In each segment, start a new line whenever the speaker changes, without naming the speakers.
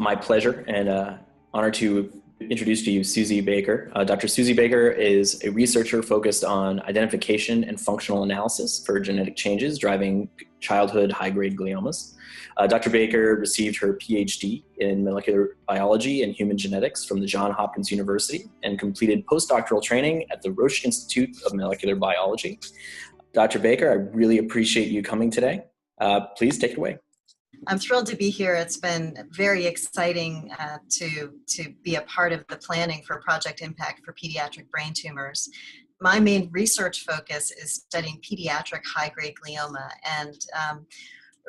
my pleasure and honor to introduce to you Susie Baker. Dr. Susie Baker is a researcher focused on identification and functional analysis for genetic changes driving childhood high-grade gliomas. Dr. Baker received her PhD in molecular biology and human genetics from the Johns Hopkins University and completed postdoctoral training at the Roche Institute of Molecular Biology. Dr. Baker, I really appreciate you coming today. Please take it away.
I'm thrilled to be here. It's been very exciting to be a part of the planning for Project Impact for pediatric brain tumors. My main research focus is studying pediatric high-grade glioma, and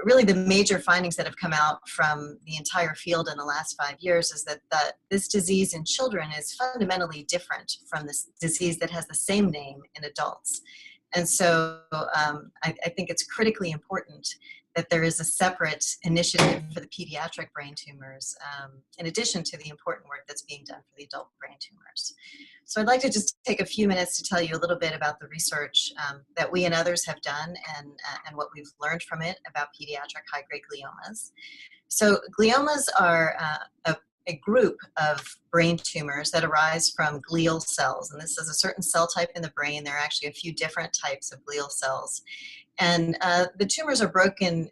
really the major findings that have come out from the entire field in the last 5 years is that this disease in children is fundamentally different from this disease that has the same name in adults. And so I think it's critically important that there is a separate initiative for the pediatric brain tumors, in addition to the important work that's being done for the adult brain tumors. So I'd like to just take a few minutes to tell you a little bit about the research that we and others have done and what we've learned from it about pediatric high-grade gliomas. So gliomas are a group of brain tumors that arise from glial cells, and this is a certain cell type in the brain. There are actually a few different types of glial cells. And the tumors are broken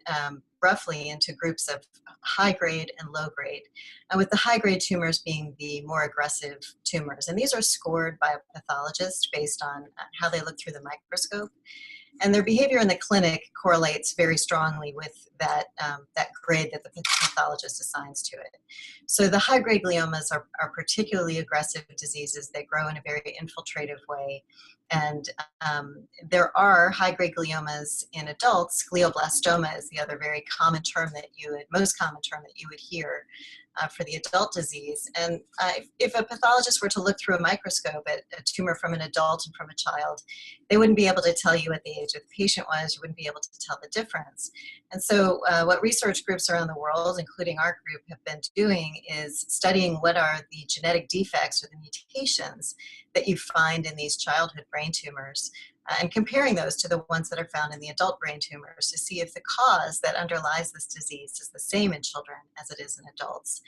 roughly into groups of high grade and low grade, and with the high grade tumors being the more aggressive tumors. And these are scored by a pathologist based on how they look through the microscope. And their behavior in the clinic correlates very strongly with that grade that the pathologist assigns to it. So the high-grade gliomas are particularly aggressive diseases. They grow in a very infiltrative way. And there are high-grade gliomas in adults. Glioblastoma is the other very common term most common term that you would hear for the adult disease. And if a pathologist were to look through a microscope at a tumor from an adult and from a child, they wouldn't be able to tell you what the age of the patient was. You wouldn't be able to tell the difference. And so what research groups around the world, including our group, have been doing is studying what are the genetic defects or the mutations that you find in these childhood brain tumors, and comparing those to the ones that are found in the adult brain tumors to see if the cause that underlies this disease is the same in children as it is in adults.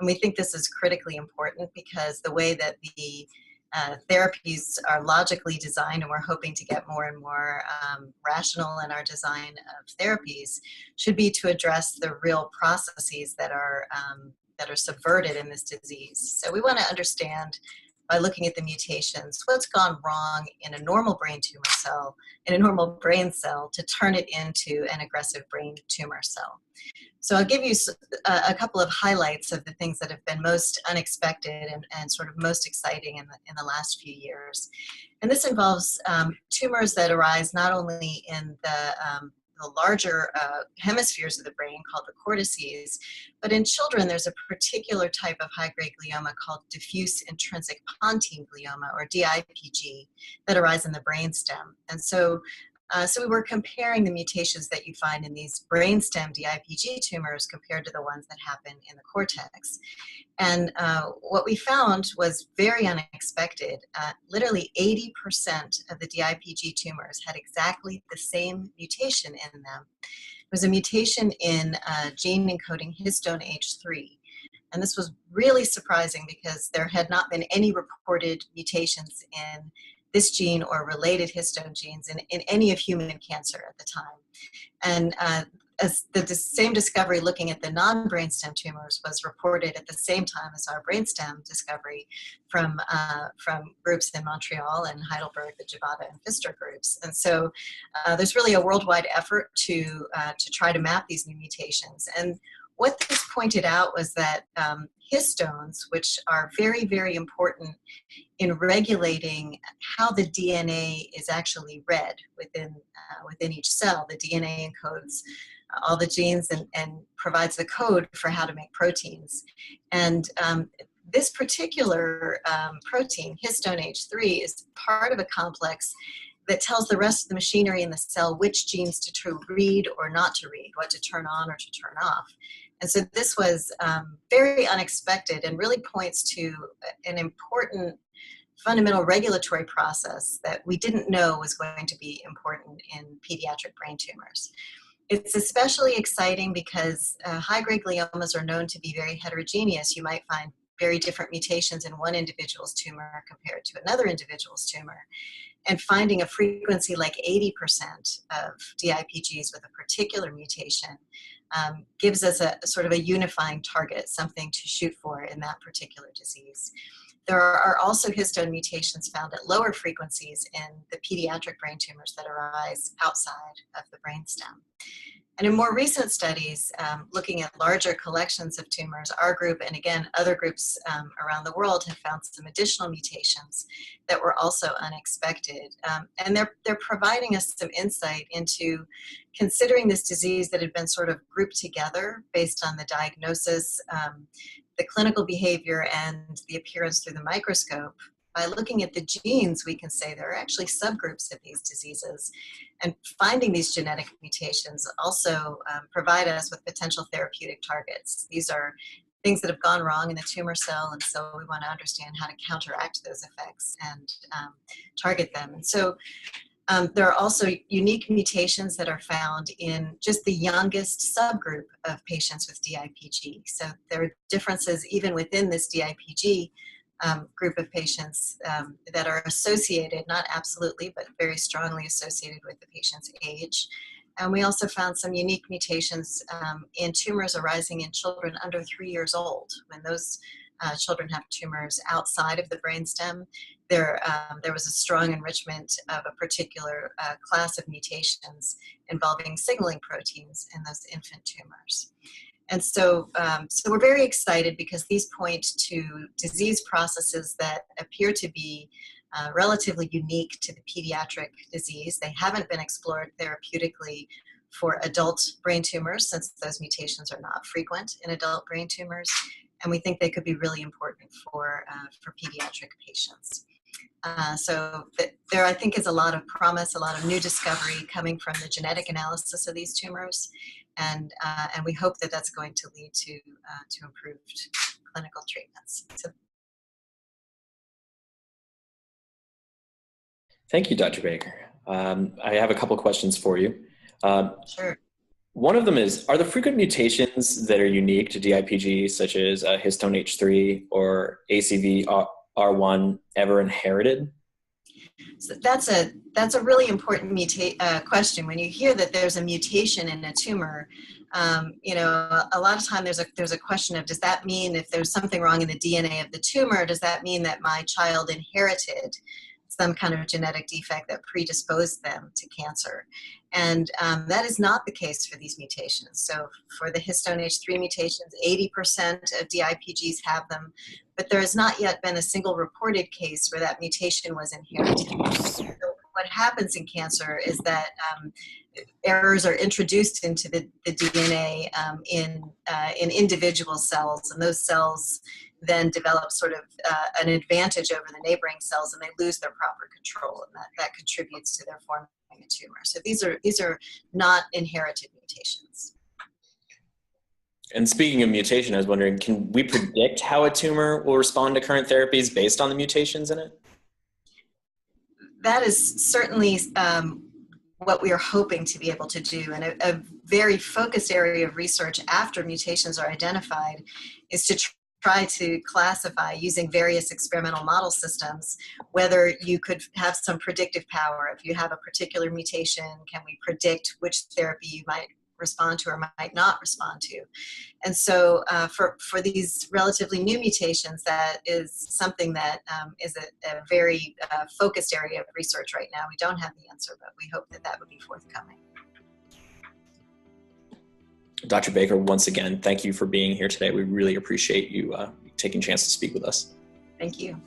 And we think this is critically important because the way that the therapies are logically designed, and we're hoping to get more and more rational in our design of therapies, should be to address the real processes that are subverted in this disease. So we want to understand, by looking at the mutations, what's gone wrong in a normal brain tumor cell, in a normal brain cell, to turn it into an aggressive brain tumor cell. So I'll give you a couple of highlights of the things that have been most unexpected and sort of most exciting in the last few years. And this involves tumors that arise not only in the larger hemispheres of the brain called the cortices, but in children there's a particular type of high-grade glioma called diffuse intrinsic pontine glioma, or DIPG, that arise in the brainstem. And so we were comparing the mutations that you find in these brainstem DIPG tumors compared to the ones that happen in the cortex. And what we found was very unexpected. Literally 80% of the DIPG tumors had exactly the same mutation in them. It was a mutation in a gene encoding histone H3. And this was really surprising because there had not been any reported mutations in this gene or related histone genes in any of human cancer at the time. And as the same discovery looking at the non-brainstem tumors was reported at the same time as our brainstem discovery from groups in Montreal and Heidelberg, the Javada and Pfister groups. And so there's really a worldwide effort to try to map these new mutations. And what this pointed out was that histones, which are very, very important in regulating how the DNA is actually read within each cell. The DNA encodes all the genes and provides the code for how to make proteins. And this particular protein, histone H3, is part of a complex that tells the rest of the machinery in the cell which genes to read or not to read, what to turn on or to turn off. And so this was very unexpected and really points to an important fundamental regulatory process that we didn't know was going to be important in pediatric brain tumors. It's especially exciting because high-grade gliomas are known to be very heterogeneous. You might find very different mutations in one individual's tumor compared to another individual's tumor. And finding a frequency like 80% of DIPGs with a particular mutation gives us a sort of a unifying target, something to shoot for in that particular disease. There are also histone mutations found at lower frequencies in the pediatric brain tumors that arise outside of the brainstem. And in more recent studies, looking at larger collections of tumors, our group and again other groups around the world have found some additional mutations that were also unexpected. And they're providing us some insight into considering this disease that had been sort of grouped together based on the diagnosis, the clinical behavior, and the appearance through the microscope. By looking at the genes, we can say there are actually subgroups of these diseases. And finding these genetic mutations also provide us with potential therapeutic targets. These are things that have gone wrong in the tumor cell, and so we want to understand how to counteract those effects and target them. And so there are also unique mutations that are found in just the youngest subgroup of patients with DIPG. So there are differences even within this DIPG group of patients that are associated, not absolutely, but very strongly associated with the patient's age. And we also found some unique mutations in tumors arising in children under 3 years old. When those children have tumors outside of the brainstem, there was a strong enrichment of a particular class of mutations involving signaling proteins in those infant tumors. And so, so we're very excited because these point to disease processes that appear to be relatively unique to the pediatric disease. They haven't been explored therapeutically for adult brain tumors since those mutations are not frequent in adult brain tumors. And we think they could be really important for pediatric patients. So there, I think, is a lot of promise, a lot of new discovery coming from the genetic analysis of these tumors. And we hope that that's going to lead to improved clinical treatments. So,
thank you, Dr. Baker. I have a couple questions for you.
sure.
One of them is, are the frequent mutations that are unique to DIPG, such as histone H3 or ACVR1, ever inherited?
So that's a really important question. When you hear that there's a mutation in a tumor, you know, a lot of time there's a question of, does that mean if there's something wrong in the DNA of the tumor, does that mean that my child inherited some kind of genetic defect that predisposed them to cancer? And that is not the case for these mutations. So for the histone H3 mutations, 80% of DIPGs have them, but there has not yet been a single reported case where that mutation was inherited. So what happens in cancer is that errors are introduced into the DNA in individual cells, and those cells then develop sort of an advantage over the neighboring cells, and they lose their proper control, and that contributes to their forming a tumor. So these are not inherited mutations.
And speaking of mutation, I was wondering, can we predict how a tumor will respond to current therapies based on the mutations in it?
That is certainly what we are hoping to be able to do. And a very focused area of research after mutations are identified is to try to classify, using various experimental model systems, whether you could have some predictive power. If you have a particular mutation, can we predict which therapy you might respond to or might not respond to? And so for these relatively new mutations, that is something that is a very focused area of research right now. We don't have the answer, but we hope that that would be forthcoming.
Dr. Baker, once again, thank you for being here today. We really appreciate you taking a chance to speak with us.
Thank you.